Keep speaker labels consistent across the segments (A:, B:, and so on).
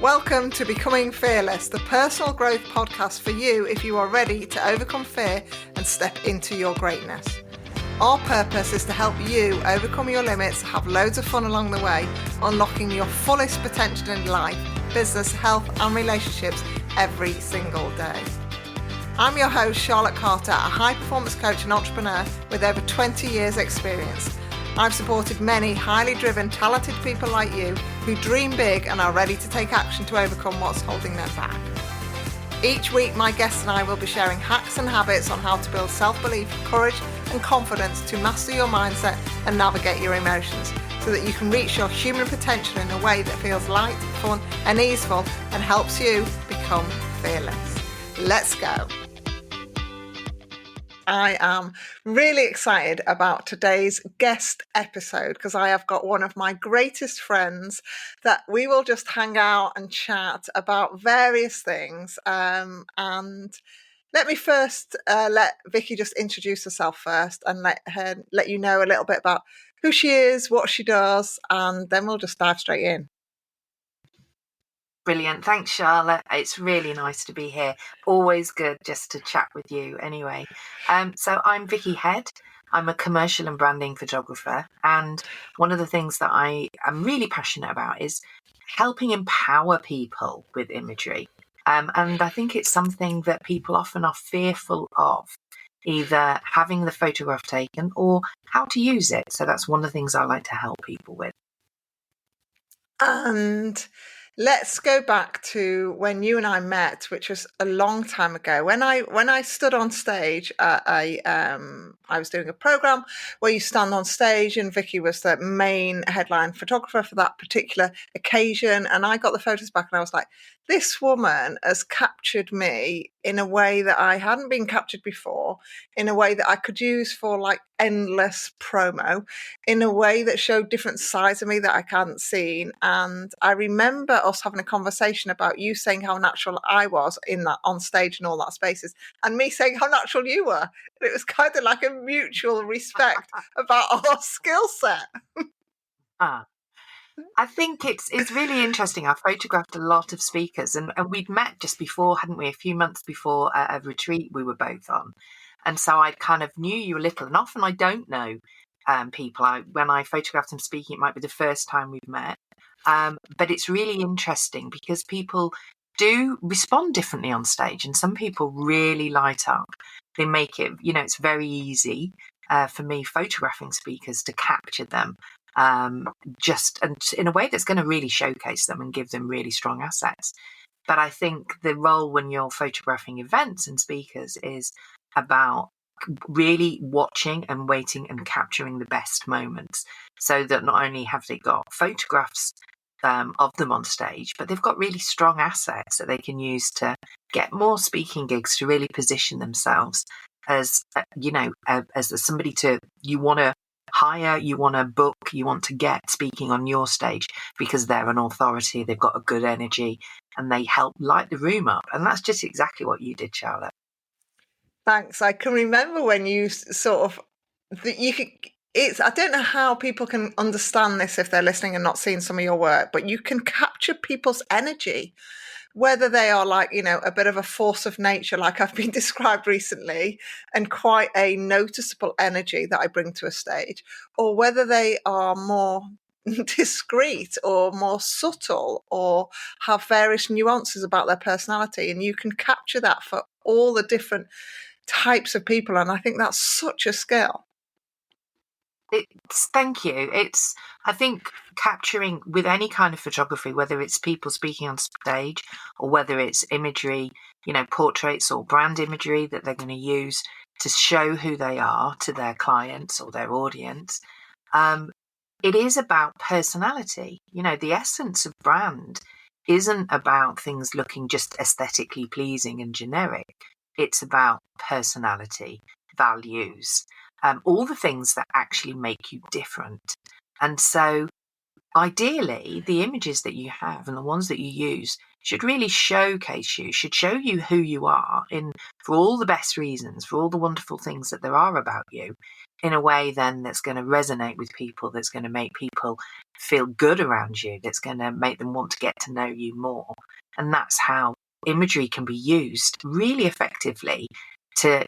A: Welcome to Becoming Fearless, the personal growth podcast for you if you are ready to overcome fear and step into your greatness. Our purpose is to help you overcome your limits, have loads of fun along the way, unlocking your fullest potential in life, business, health and relationships every single day. I'm your host, Charlotte Carter, a high-performance coach and entrepreneur with over 20 years' experience. I've supported many highly driven, talented people like you who dream big and are ready to take action to overcome what's holding them back. Each week, my guests and I will be sharing hacks and habits on how to build self-belief, courage and confidence to master your mindset and navigate your emotions so that you can reach your human potential in a way that feels light, fun and easeful and helps you become fearless. Let's go. I am really excited about today's guest episode because I have got one of my greatest friends that we will just hang out and chat about various things. And let me first let Vicki just introduce herself first and let you know a little bit about who she is, what she does, and then we'll just dive straight in.
B: Brilliant. Thanks, Charlotte. It's really nice to be here. Always good just to chat with you anyway. So I'm Vicki Head. I'm a commercial and branding photographer. And one of the things that I am really passionate about is helping empower people with imagery. And I think it's something that people often are fearful of, either having the photograph taken or how to use it. So that's one of the things I like to help people with.
A: And let's go back to when you and I met, which was a long time ago. When I stood on stage, I was doing a program where you stand on stage, and Vicki was the main headline photographer for that particular occasion. And I got the photos back, and I was like, this woman has captured me in a way that I hadn't been captured before, in a way that I could use for like endless promo, in a way that showed different sides of me that I hadn't seen. And I remember us having a conversation about you saying how natural I was in that on stage and all that spaces, and me saying how natural you were. And it was kind of like a mutual respect about our skill set.
B: I think it's really interesting. I've photographed a lot of speakers and we'd met just before, hadn't we? A few months before a retreat we were both on. And so I kind of knew you a little, and often I don't know people. When I photographed them speaking, it might be the first time we've met. But it's really interesting because people do respond differently on stage, and some people really light up. They make it, it's very easy for me photographing speakers to capture them. Just and in a way that's going to really showcase them and give them really strong assets. But I think the role when you're photographing events and speakers is about really watching and waiting and capturing the best moments, so that not only have they got photographs of them on stage, but they've got really strong assets that they can use to get more speaking gigs, to really position themselves as as somebody you want to hire, you want to book, you want to get speaking on your stage because they're an authority, they've got a good energy, and they help light the room up. And that's just exactly what you did, Charlotte.
A: Thanks. I can remember when you sort of I don't know how people can understand this if they're listening and not seeing some of your work, but you can capture people's energy, whether they are like, a bit of a force of nature, like I've been described recently, and quite a noticeable energy that I bring to a stage, or whether they are more discreet or more subtle or have various nuances about their personality. And you can capture that for all the different types of people. And I think that's such a skill.
B: Thank you. I think capturing with any kind of photography, whether it's people speaking on stage or whether it's imagery, portraits or brand imagery that they're going to use to show who they are to their clients or their audience, it is about personality. The essence of brand isn't about things looking just aesthetically pleasing and generic. It's about personality, values, all the things that actually make you different. And so ideally, the images that you have and the ones that you use should really showcase you, should show you who you are for all the best reasons, for all the wonderful things that there are about you. in a way then that's going to resonate with people, that's going to make people feel good around you, that's going to make them want to get to know you more. And that's how imagery can be used really effectively to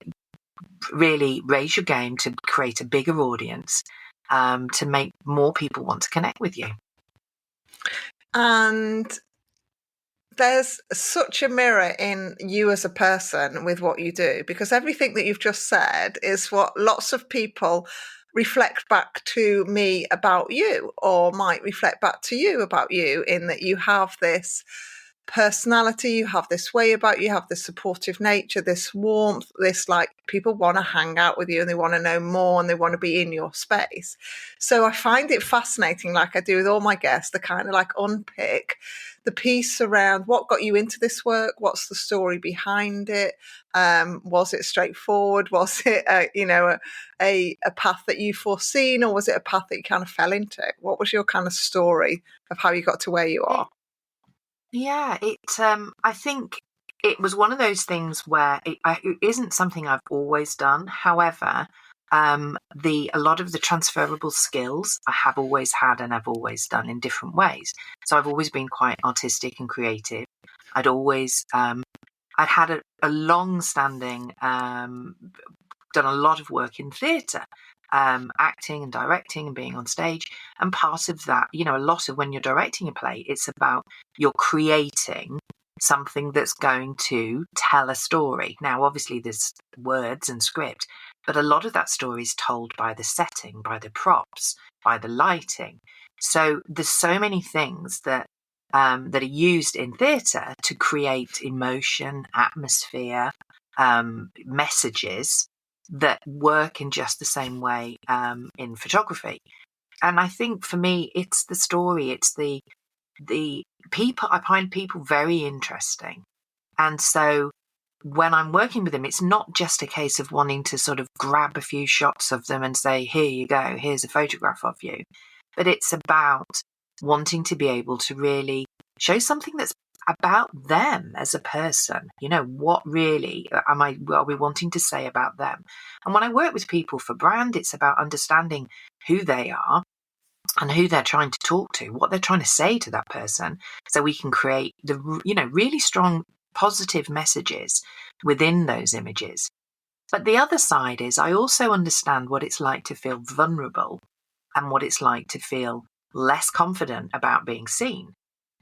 B: really raise your game, to create a bigger audience, to make more people want to connect with you.
A: And there's such a mirror in you as a person with what you do, because everything that you've just said is what lots of people reflect back to me about you, or might reflect back to you about you, in that you have this personality, you have this way about you, you have this supportive nature, this warmth, this like people want to hang out with you and they want to know more and they want to be in your space. So I find it fascinating, like I do with all my guests, to kind of like unpick the piece around what got you into this work, what's the story behind it, was it straightforward, was it a path that you foreseen, or was it a path that you kind of fell into? What was your kind of story of how you got to where you are?
B: Yeah, I think it was one of those things where it isn't something I've always done. However, a lot of the transferable skills I have always had and I've always done in different ways. So I've always been quite artistic and creative. I'd had a long-standing, done a lot of work in theatre, acting and directing and being on stage. And part of that, a lot of when you're directing a play, it's about you're creating something that's going to tell a story. Now, obviously, there's words and script, but a lot of that story is told by the setting, by the props, by the lighting. So there's so many things that are used in theatre to create emotion, atmosphere, messages that work in just the same way in photography. And I think for me, it's the story, it's the people. I find people very interesting. And so when I'm working with them, it's not just a case of wanting to sort of grab a few shots of them and say, here you go, here's a photograph of you. But it's about wanting to be able to really show something that's about them as a person. What really are we wanting to say about them? And when I work with people for brand, it's about understanding who they are and who they're trying to talk to, what they're trying to say to that person, so we can create the really strong positive messages within those images. But the other side is I also understand what it's like to feel vulnerable and what it's like to feel less confident about being seen.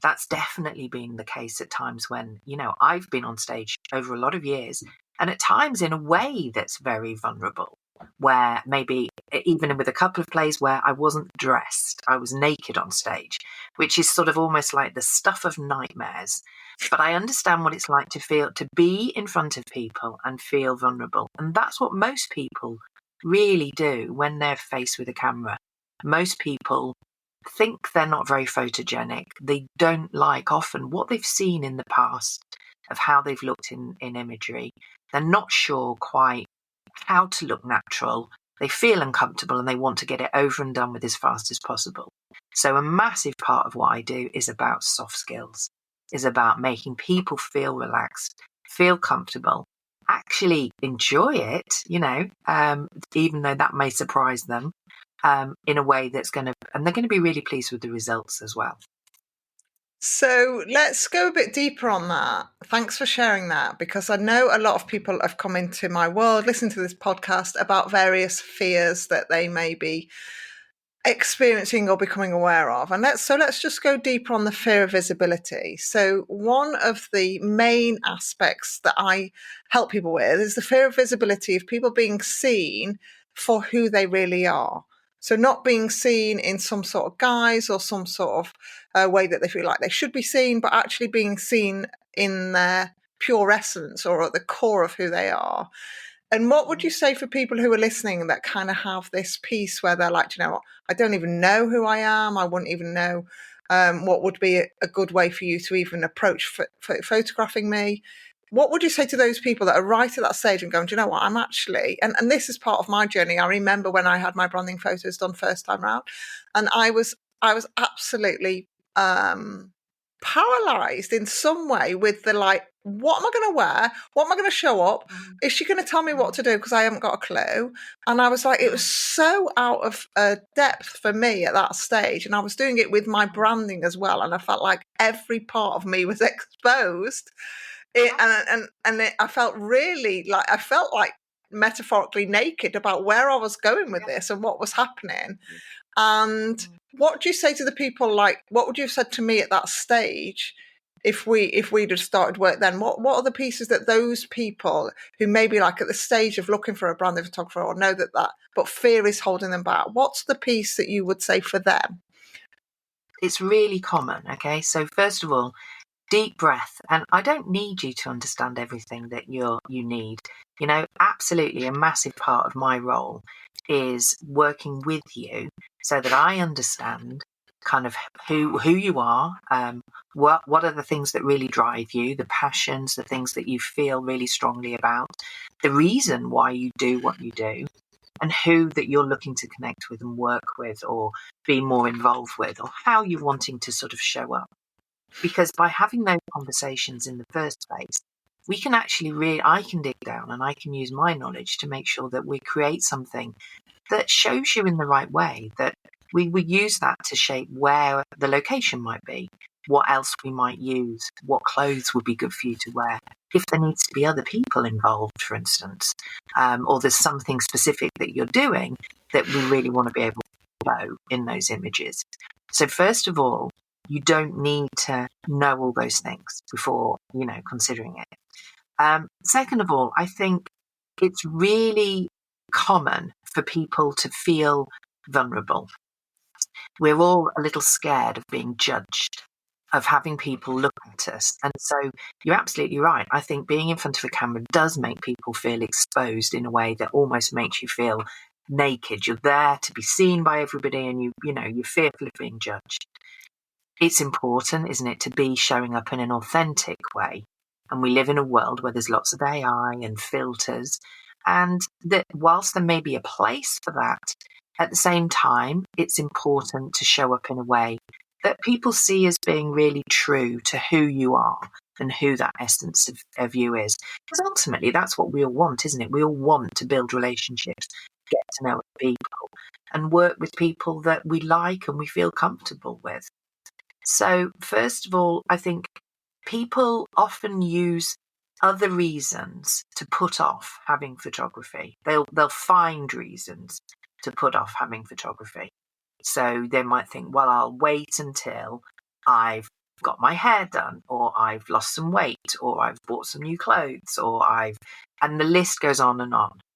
B: That's definitely been the case at times when, I've been on stage over a lot of years, and at times in a way that's very vulnerable, where maybe even with a couple of plays where I wasn't dressed, I was naked on stage, which is sort of almost like the stuff of nightmares. But I understand what it's like to be in front of people and feel vulnerable. And that's what most people really do when they're faced with a camera. Most people think they're not very photogenic. They don't like often what they've seen in the past of how they've looked in imagery. They're not sure quite how to look natural. They feel uncomfortable and they want to get it over and done with as fast as possible. So a massive part of what I do is about soft skills, is about making people feel relaxed, feel comfortable, actually enjoy it, even though that may surprise them, in a way and they're going to be really pleased with the results as well.
A: So let's go a bit deeper on that. Thanks for sharing that, because I know a lot of people have come into my world, listened to this podcast about various fears that they may be experiencing or becoming aware of. And let's just go deeper on the fear of visibility. So one of the main aspects that I help people with is the fear of visibility, of people being seen for who they really are. So not being seen in some sort of guise or some sort of way that they feel like they should be seen, but actually being seen in their pure essence or at the core of who they are. And what would you say for people who are listening that kind of have this piece where they're like, what, I don't even know who I am. I wouldn't even know what would be a good way for you to even approach photographing me. What would you say to those people that are right at that stage and going, do you know what, I'm actually, and this is part of my journey. I remember when I had my branding photos done first time round, and I was absolutely paralyzed in some way with the like, what am I going to wear? What am I going to show up? Is she going to tell me what to do? Because I haven't got a clue. And I was like, it was so out of depth for me at that stage. And I was doing it with my branding as well. And I felt like every part of me was exposed. I felt really like, I felt like metaphorically naked about where I was going with this and what was happening. And what do you say to the people, like, what would you have said to me at that stage if we'd have started work then? What are the pieces that those people who maybe like at the stage of looking for a branding photographer or know that, but fear is holding them back, what's the piece that you would say for them?
B: It's really common, okay? So first of all, deep breath. And I don't need you to understand everything that you need. You know, absolutely a massive part of my role is working with you so that I understand kind of who you are, what are the things that really drive you, the passions, the things that you feel really strongly about, the reason why you do what you do, and who that you're looking to connect with and work with or be more involved with, or how you're wanting to sort of show up. Because by having those conversations in the first place, we can actually I can dig down and I can use my knowledge to make sure that we create something that shows you in the right way, that we use that to shape where the location might be, what else we might use, what clothes would be good for you to wear, if there needs to be other people involved, for instance, or there's something specific that you're doing that we really want to be able to show in those images. So first of all, you don't need to know all those things before, considering it. Second of all, I think it's really common for people to feel vulnerable. We're all a little scared of being judged, of having people look at us. And so you're absolutely right. I think being in front of a camera does make people feel exposed in a way that almost makes you feel naked. You're there to be seen by everybody and you're fearful of being judged. It's important, isn't it, to be showing up in an authentic way. And we live in a world where there's lots of AI and filters. And that whilst there may be a place for that, at the same time, it's important to show up in a way that people see as being really true to who you are and who that essence of you is. Because ultimately, that's what we all want, isn't it? We all want to build relationships, get to know people, and work with people that we like and we feel comfortable with. So, first of all, I think people often use other reasons to put off having photography. They'll find reasons to put off having photography. So they might think, well, I'll wait until I've got my hair done, or I've lost some weight, or I've bought some new clothes, and the list goes on.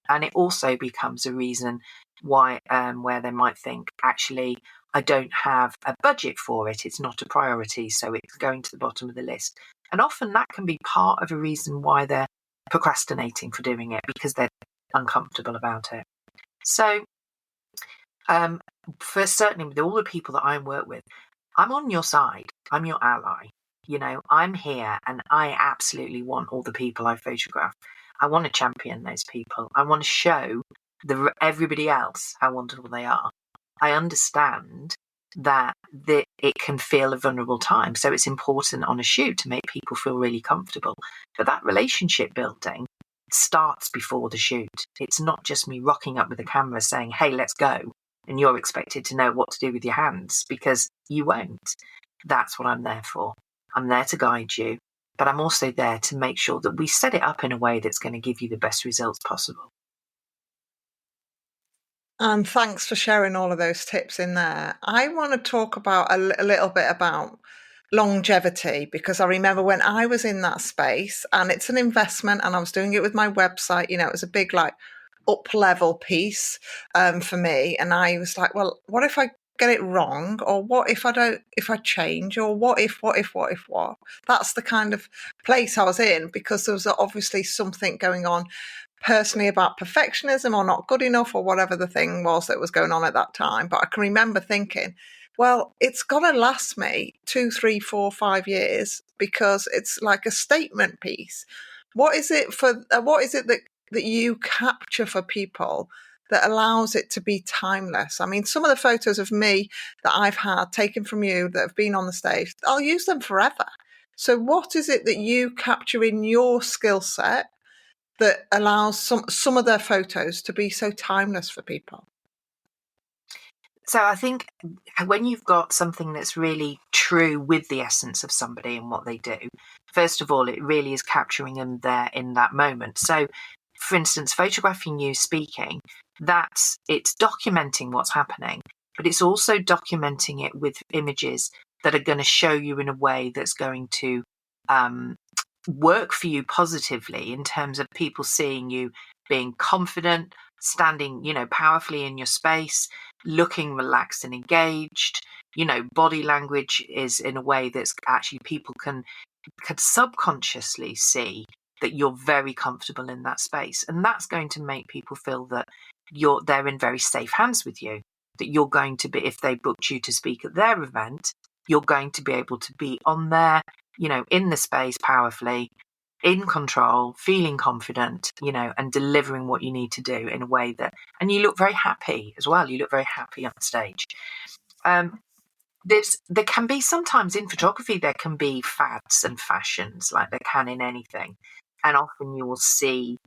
B: And it also becomes a reason why, where they might think, actually, I don't have a budget for it. It's not a priority. So it's going to the bottom of the list. And often that can be part of a reason why they're procrastinating for doing it, because they're uncomfortable about it. So first, certainly with all the people that I work with, I'm on your side. I'm your ally. I'm here and I absolutely want all the people I photograph. I want to champion those people. I want to show everybody else how wonderful they are. I understand that it can feel a vulnerable time. So it's important on a shoot to make people feel really comfortable. But that relationship building starts before the shoot. It's not just me rocking up with a camera saying, hey, let's go. And you're expected to know what to do with your hands, because you won't. That's what I'm there for. I'm there to guide you, but I'm also there to make sure that we set it up in a way that's going to give you the best results possible.
A: And thanks for sharing all of those tips in there. I want to talk about a little bit about longevity, because I remember when I was in that space, and it's an investment, and I was doing it with my website. It was a big up level piece for me, and I was like, well, what if I get it wrong, or what if I change, or what if that's the kind of place I was in, because there was obviously something going on personally about perfectionism or not good enough or whatever the thing was that was going on at that time. But I can remember thinking, well, it's got to last me 2, 3, 4, 5 years, because it's like a statement piece. What is it that you capture for people that allows it to be timeless? I mean, some of the photos of me that I've had taken from you that have been on the stage, I'll use them forever. So what is it that you capture in your skill set that allows some of their photos to be so timeless for people?
B: So I think when you've got something that's really true with the essence of somebody and what they do, first of all, it really is capturing them there in that moment. So, for instance, photographing you speaking, it's documenting what's happening, but it's also documenting it with images that are going to show you in a way that's going to work for you positively in terms of people seeing you being confident, standing, powerfully in your space, looking relaxed and engaged. Body language is in a way that's actually people can subconsciously see that you're very comfortable in that space. And that's going to make people feel that they're in very safe hands with you, that you're going to be, if they booked you to speak at their event, you're going to be able to be on there, in the space powerfully, in control, feeling confident, and delivering what you need to do in a way that, and you look very happy as well. You look very happy on stage. There can be sometimes in photography, there can be fads and fashions like there can in anything. And often you will see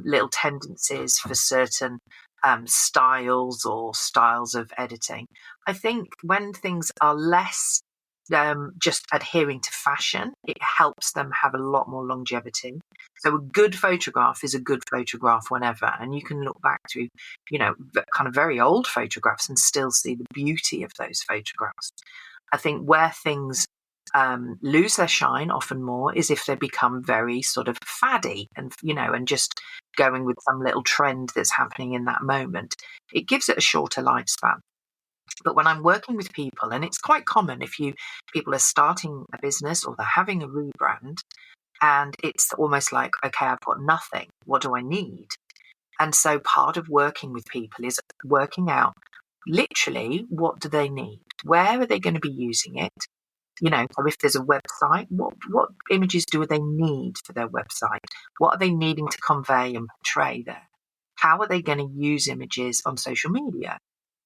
B: little tendencies for certain styles or styles of editing. I think when things are less just adhering to fashion, it helps them have a lot more longevity. So a good photograph is a good photograph whenever, and you can look back to, kind of very old photographs and still see the beauty of those photographs. I think where things lose their shine often more is if they become very sort of faddy and just going with some little trend that's happening in that moment. It gives it a shorter lifespan. But when I'm working with people, and it's quite common if people are starting a business or they're having a rebrand, and it's almost like, okay, I've got nothing. What do I need? And so part of working with people is working out literally what do they need? Where are they going to be using it? So if there's a website, what images do they need for their website? What are they needing to convey and portray there? How are they going to use images on social media?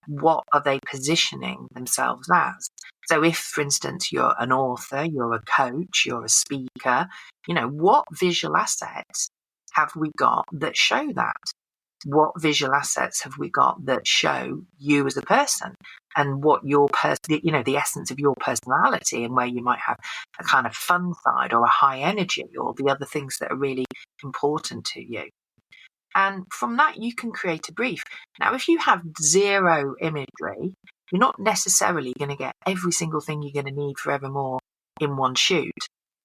B: What are they positioning themselves as? So if, for instance, you're an author, you're a coach, you're a speaker, what visual assets have we got that show that? What visual assets have we got that show you as a person and what your the essence of your personality and where you might have a kind of fun side or a high energy or the other things that are really important to you. And from that, you can create a brief. Now, if you have zero imagery, you're not necessarily going to get every single thing you're going to need forevermore in one shoot.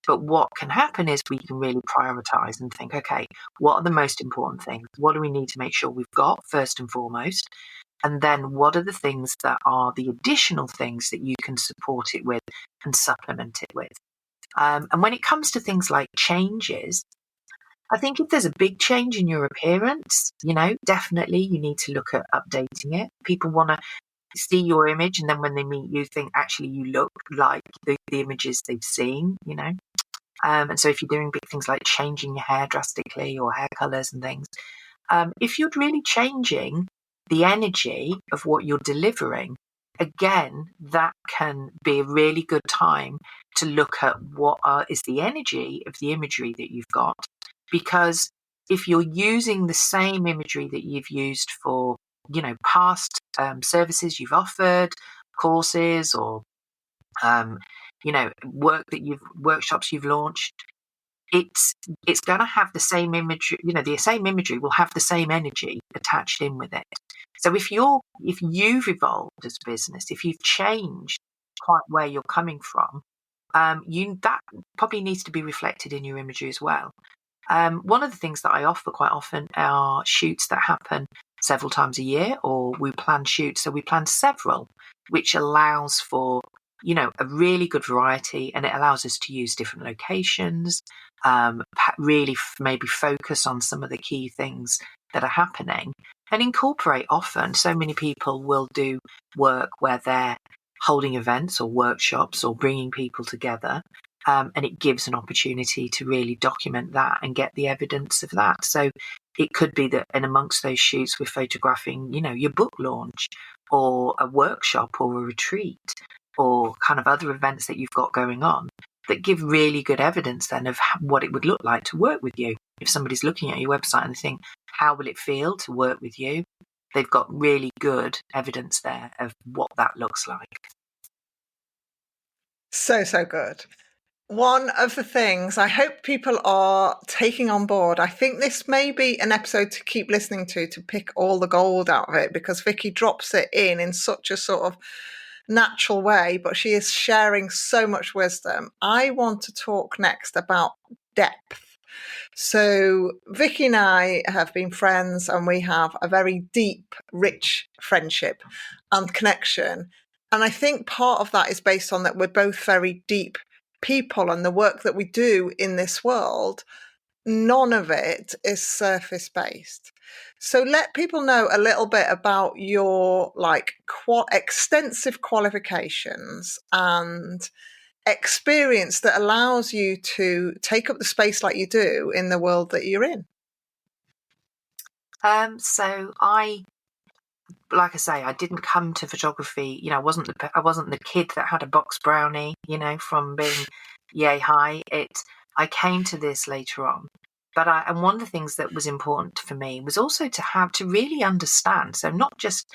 B: But what can happen is we can really prioritize and think, okay, what are the most important things? What do we need to make sure we've got first and foremost? And then what are the things that are the additional things that you can support it with and supplement it with? And when it comes to things like changes, I think if there's a big change in your appearance, definitely you need to look at updating it. People want to see your image, and then when they meet you, think actually you look like the images they've seen, And so if you're doing big things like changing your hair drastically or hair colours and things, if you're really changing the energy of what you're delivering, again, that can be a really good time to look at what is the energy of the imagery that you've got. Because if you're using the same imagery that you've used for, past services you've offered, courses, or, workshops you've launched, it's going to have the same imagery. The same imagery will have the same energy attached in with it. So if you've evolved as a business, if you've changed quite where you're coming from, that probably needs to be reflected in your imagery as well. One of the things that I offer quite often are shoots that happen several times a year, or we plan shoots. So we plan several, which allows for, a really good variety, and it allows us to use different locations, really maybe focus on some of the key things that are happening and incorporate often. So many people will do work where they're holding events or workshops or bringing people together. And it gives an opportunity to really document that and get the evidence of that. So It could be that in amongst those shoots, we're photographing, your book launch or a workshop or a retreat or kind of other events that you've got going on that give really good evidence then of what it would look like to work with you. If somebody's looking at your website and they think, how will it feel to work with you? They've got really good evidence there of what that looks like.
A: So good. One of the things I hope people are taking on board, I think this may be an episode to keep listening to pick all the gold out of it, because Vicki drops it in such a sort of natural way, but she is sharing so much wisdom. I want to talk next about depth. So Vicki and I have been friends, and we have a very deep, rich friendship and connection. And I think part of that is based on that we're both very deep people, and the work that we do in this world, none of it is surface based. So let people know a little bit about your extensive qualifications and experience that allows you to take up the space like you do in the world that you're in.
B: So like I say, I didn't come to photography. I wasn't the kid that had a box brownie, from being yay high. I came to this later on. But and one of the things that was important for me was also to really understand. So not just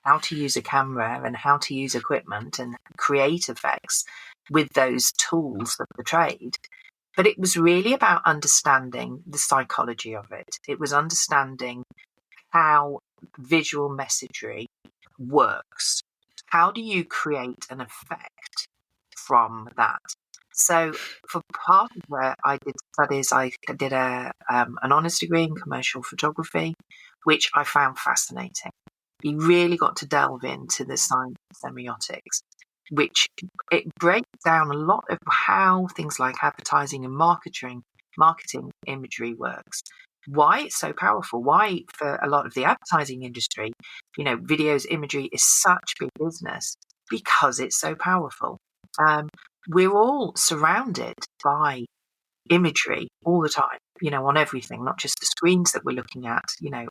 B: how to use a camera and how to use equipment and create effects with those tools of the trade, but it was really about understanding the psychology of it. It was understanding how visual messagery works. How do you create an effect from that? So for part of where I did studies, I did an honours degree in commercial photography, which I found fascinating. You really got to delve into the science of semiotics, which it breaks down a lot of how things like advertising and marketing imagery works. Why it's so powerful, why for a lot of the advertising industry, videos, imagery is such big business because it's so powerful. We're all surrounded by imagery all the time, on everything, not just the screens that we're looking at,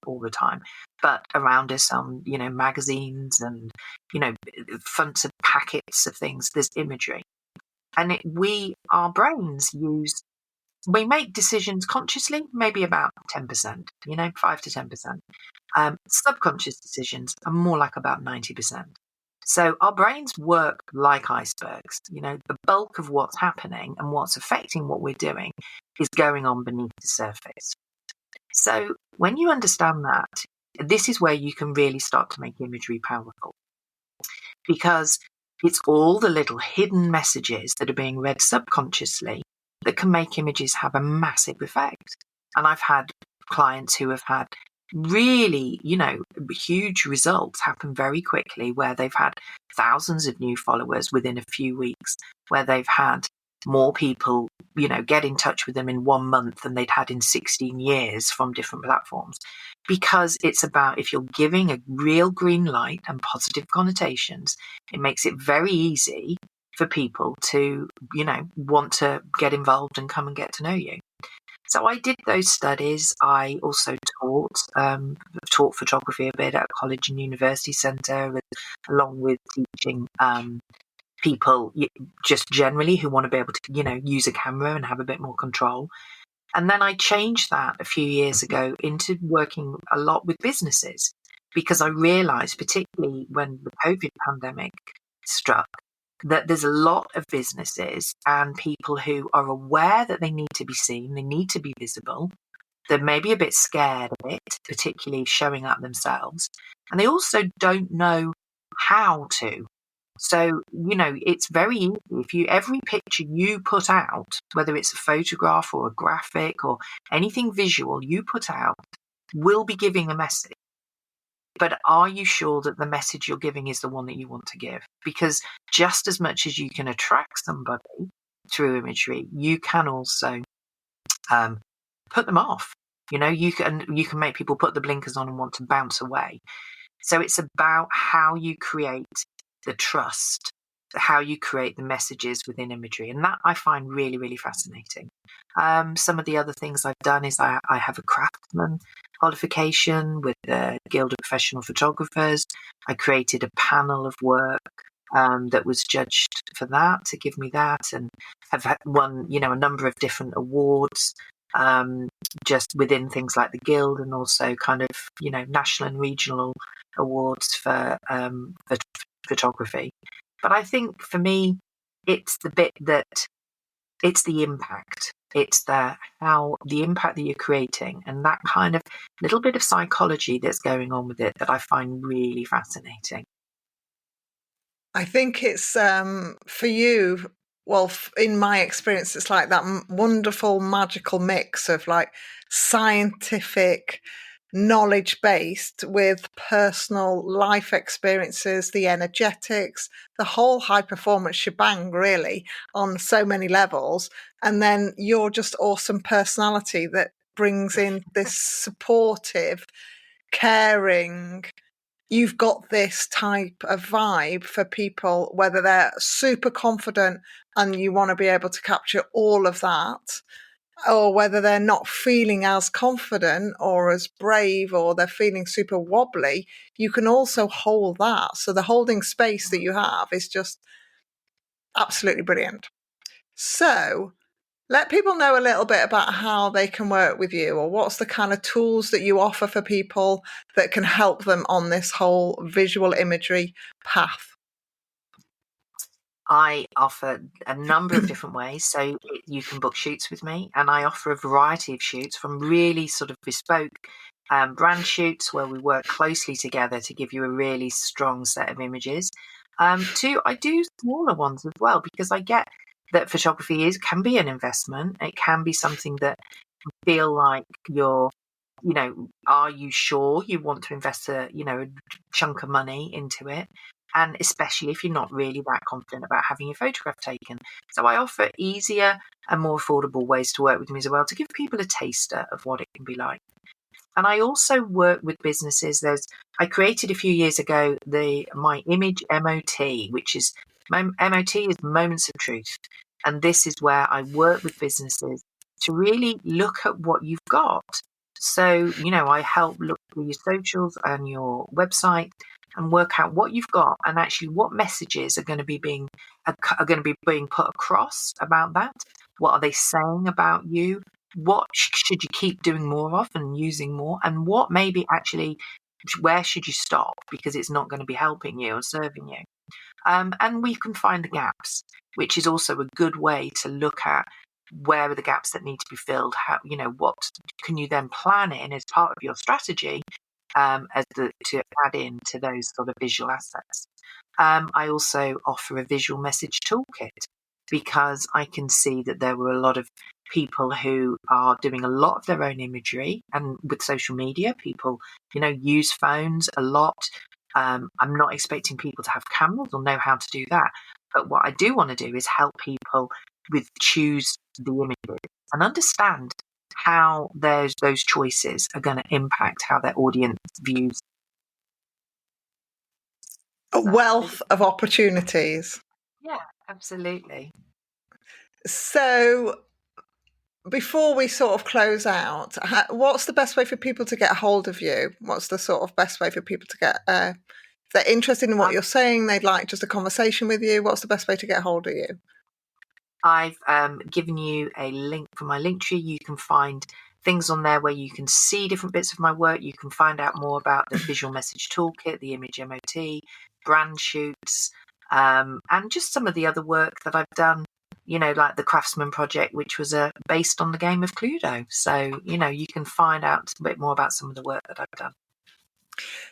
B: all the time, but around us on, magazines and, fronts of packets of things, there's imagery. And our brains we make decisions consciously, maybe about 10%, 5 to 10%. Subconscious decisions are more like about 90%. So our brains work like icebergs. The bulk of what's happening and what's affecting what we're doing is going on beneath the surface. So when you understand that, this is where you can really start to make imagery powerful, because it's all the little hidden messages that are being read subconsciously that can make images have a massive effect. And I've had clients who have had really, huge results happen very quickly, where they've had thousands of new followers within a few weeks, where they've had more people, get in touch with them in 1 month than they'd had in 16 years from different platforms. Because it's about, if you're giving a real green light and positive connotations, it makes it very easy for people to, want to get involved and come and get to know you. So I did those studies. I also taught photography a bit at a college and university centre, along with teaching people just generally who want to be able to, use a camera and have a bit more control. And then I changed that a few years ago into working a lot with businesses, because I realised, particularly when the COVID pandemic struck, that there's a lot of businesses and people who are aware that they need to be seen, they need to be visible. They're maybe a bit scared of it, particularly showing up themselves. And they also don't know how to. So, it's very easy. Every picture you put out, whether it's a photograph or a graphic or anything visual you put out, will be giving a message. But are you sure that the message you're giving is the one that you want to give? Because just as much as you can attract somebody through imagery, you can also put them off. You can make people put the blinkers on and want to bounce away. So it's about how you create the trust how you create the messages within imagery. And that I find really, really fascinating. Some of the other things I've done is I have a craftsman qualification with the Guild of Professional Photographers. I created a panel of work that was judged for that, to give me that, and have won, a number of different awards just within things like the Guild, and also kind of, national and regional awards for photography. But I think for me, it's the bit that it's the impact. It's the impact that you're creating, and that kind of little bit of psychology that's going on with it that I find really fascinating.
A: I think it's for you. Well, in my experience, it's like that wonderful, magical mix of like scientific, knowledge based with personal life experiences, the energetics, the whole high performance shebang, really, on so many levels. And then your just awesome personality that brings in this supportive, caring, you've got this type of vibe for people, whether they're super confident and you want to be able to capture all of that, or whether they're not feeling as confident or as brave, or they're feeling super wobbly, you can also hold that. So the holding space that you have is just absolutely brilliant. So let people know a little bit about how they can work with you, or what's the kind of tools that you offer for people that can help them on this whole visual imagery path.
B: I offer a number of different ways. So you can book shoots with me, and I offer a variety of shoots, from really sort of bespoke brand shoots where we work closely together to give you a really strong set of images, to I do smaller ones as well, because I get that photography can be an investment. It can be something that you feel like are you sure you want to invest a chunk of money into it? And especially if you're not really that confident about having your photograph taken. So I offer easier and more affordable ways to work with me as well, to give people a taster of what it can be like. And I also work with businesses. I created a few years ago my image MOT, which is MOT is Moments of Truth. And this is where I work with businesses to really look at what you've got. So, I help look through your socials and your website and work out what you've got, and actually what messages are going to be being put across about that. What are they saying about you? What should you keep doing more of and using more? And what maybe actually, where should you stop because it's not going to be helping you or serving you? And we can find the gaps, which is also a good way to look at where are the gaps that need to be filled. How, what can you then plan in as part of your strategy to add in to those sort of visual assets. I also offer a visual message toolkit, because I can see that there were a lot of people who are doing a lot of their own imagery, and with social media, people, use phones a lot. I'm not expecting people to have cameras or know how to do that. But what I do want to do is help people choose the images and understand how those choices are going to impact how their audience views.
A: A wealth of opportunities.
B: Yeah, absolutely.
A: So before we sort of close out, what's the best way for people to get a hold of you? What's the sort of best way for people to get, if they're interested in what you're saying, they'd like just a conversation with you, what's the best way to get a hold of you?
B: I've given you a link for my Linktree. You can find things on there where you can see different bits of my work. You can find out more about the visual message toolkit, the image MOT, brand shoots, and just some of the other work that I've done, like the Craftsman project, which was based on the game of Cluedo. So, you can find out a bit more about some of the work that I've done.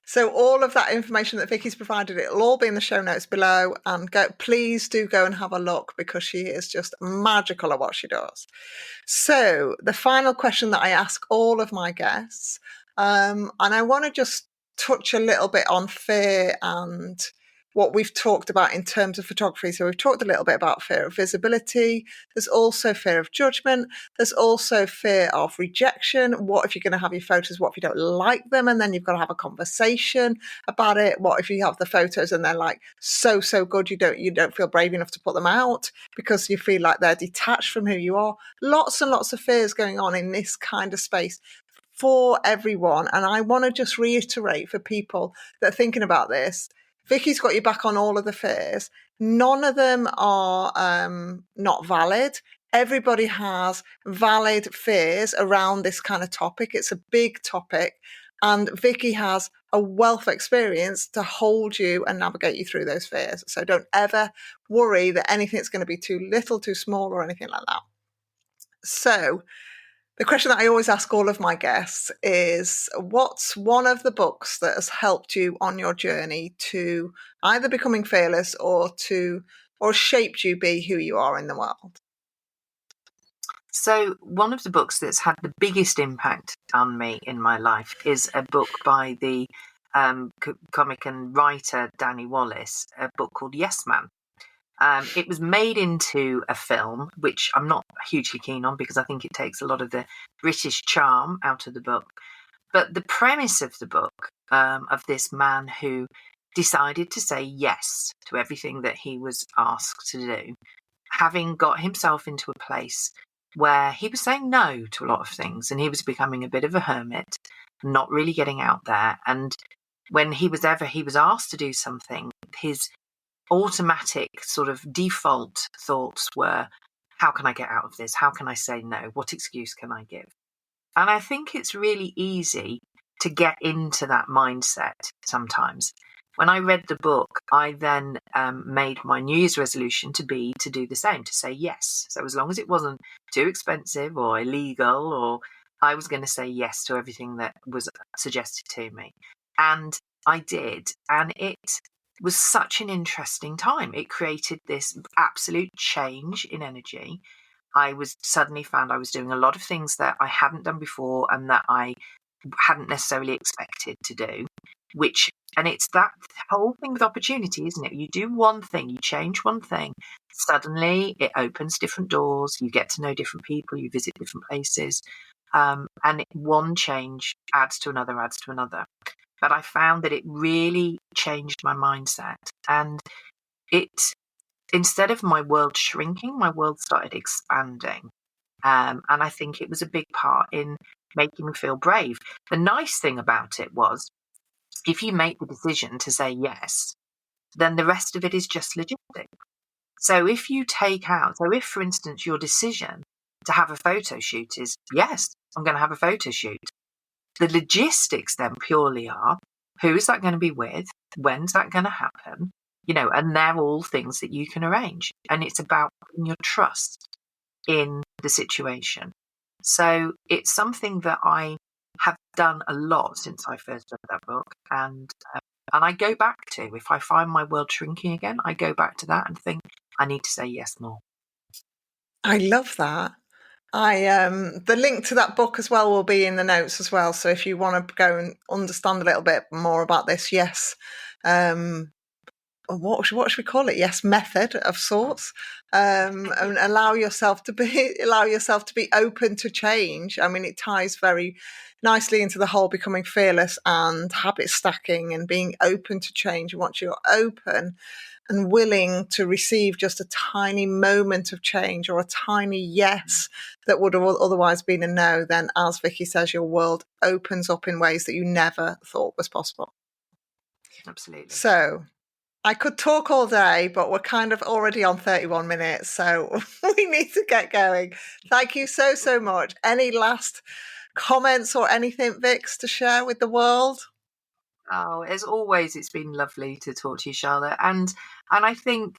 A: So all of that information that Vicky's provided, it'll all be in the show notes below, and please do go and have a look, because she is just magical at what she does. So the final question that I ask all of my guests, and I want to just touch a little bit on fear and what we've talked about in terms of photography. So we've talked a little bit about fear of visibility. There's also fear of judgment. There's also fear of rejection. What if you're going to have your photos? What if you don't like them? And then you've got to have a conversation about it. What if you have the photos and they're like so good you don't feel brave enough to put them out because you feel like they're detached from who you are? Lots and lots of fears going on in this kind of space for everyone. And I want to just reiterate for people that are thinking about this, Vicky's got you back on all of the fears. None of them are not valid. Everybody has valid fears around this kind of topic. It's a big topic. And Vicki has a wealth of experience to hold you and navigate you through those fears. So don't ever worry that anything's going to be too little, too small, or anything like that. So the question that I always ask all of my guests is, what's one of the books that has helped you on your journey to either becoming fearless or shaped you be who you are in the world?
B: So one of the books that's had the biggest impact on me in my life is a book by the comic and writer Danny Wallace, a book called Yes Man. It was made into a film, which I'm not hugely keen on because I think it takes a lot of the British charm out of the book. But the premise of the book, of this man who decided to say yes to everything that he was asked to do, having got himself into a place where he was saying no to a lot of things and he was becoming a bit of a hermit, not really getting out there. And when he was asked to do something, his automatic sort of default thoughts were, how can I get out of this? How can I say no? What excuse can I give? And I think it's really easy to get into that mindset sometimes. When I read the book, I then made my New Year's resolution to do the same, to say yes. So as long as it wasn't too expensive or illegal, or I was going to say yes to everything that was suggested to me. And I did. And it was such an interesting time. It created this absolute change in energy. I was suddenly found I was doing a lot of things that I hadn't done before and that I hadn't necessarily expected to do, and it's that whole thing with opportunity, isn't it? You do one thing, you change one thing, suddenly it opens different doors, you get to know different people, you visit different places, and one change adds to another. But I found that it really changed my mindset, and instead of my world shrinking, my world started expanding. And I think it was a big part in making me feel brave. The nice thing about it was, if you make the decision to say yes, then the rest of it is just logistic. So if, for instance, your decision to have a photo shoot is, yes, I'm going to have a photo shoot, the logistics then purely are, who is that going to be with? When's that going to happen? And they're all things that you can arrange. And it's about putting your trust in the situation. So it's something that I have done a lot since I first read that book. And I go back to, if I find my world shrinking again, I go back to that and think, I need to say yes more.
A: I love that. The link to that book as well will be in the notes as well. So if you want to go and understand a little bit more about this, yes, what should we call it? Yes, method of sorts, and allow yourself to be open to change. I mean, it ties very nicely into the whole becoming fearless and habit stacking and being open to change. And once you're open and willing to receive just a tiny moment of change or a tiny yes that would have otherwise been a no, then, as Vicki says, your world opens up in ways that you never thought was possible.
B: Absolutely.
A: So I could talk all day, but we're kind of already on 31 minutes, so we need to get going. Thank you so much. Any last comments or anything, Vix, to share with the world?
B: Oh, as always, it's been lovely to talk to you, Charlotte. And I think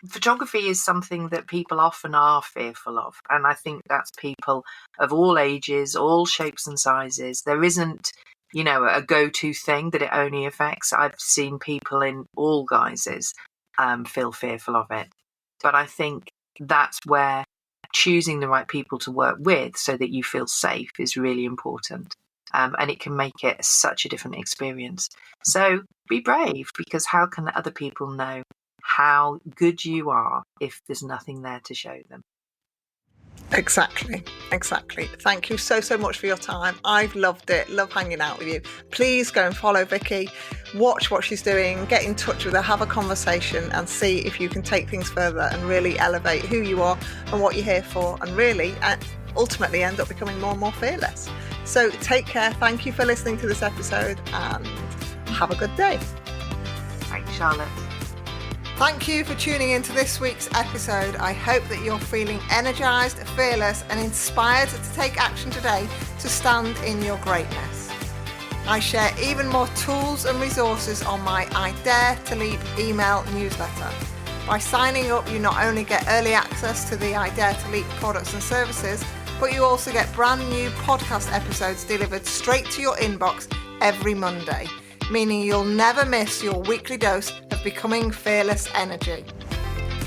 B: photography is something that people often are fearful of. And I think that's people of all ages, all shapes and sizes. There isn't, a go-to thing that it only affects. I've seen people in all guises feel fearful of it. But I think that's where choosing the right people to work with so that you feel safe is really important. and it can make it such a different experience. So be brave, because how can other people know how good you are if there's nothing there to show them?
A: Exactly. Thank you so much for your time. I've loved it. Love hanging out with you. Please go and follow Vicki, watch what she's doing, get in touch with her, have a conversation, and see if you can take things further and really elevate who you are and what you're here for, and really ultimately end up becoming more and more fearless. So take care. Thank you for listening to this episode, and have a good day.
B: Thanks, Charlotte.
A: Thank you for tuning into this week's episode. I hope that you're feeling energised, fearless, and inspired to take action today to stand in your greatness. I share even more tools and resources on my I Dare to Leap email newsletter. By signing up, you not only get early access to the I Dare to Leap products and services, but you also get brand new podcast episodes delivered straight to your inbox every Monday, meaning you'll never miss your weekly dose of becoming fearless energy.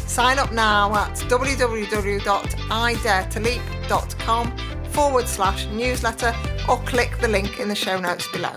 A: Sign up now at www.idaretoleap.com/newsletter or click the link in the show notes below.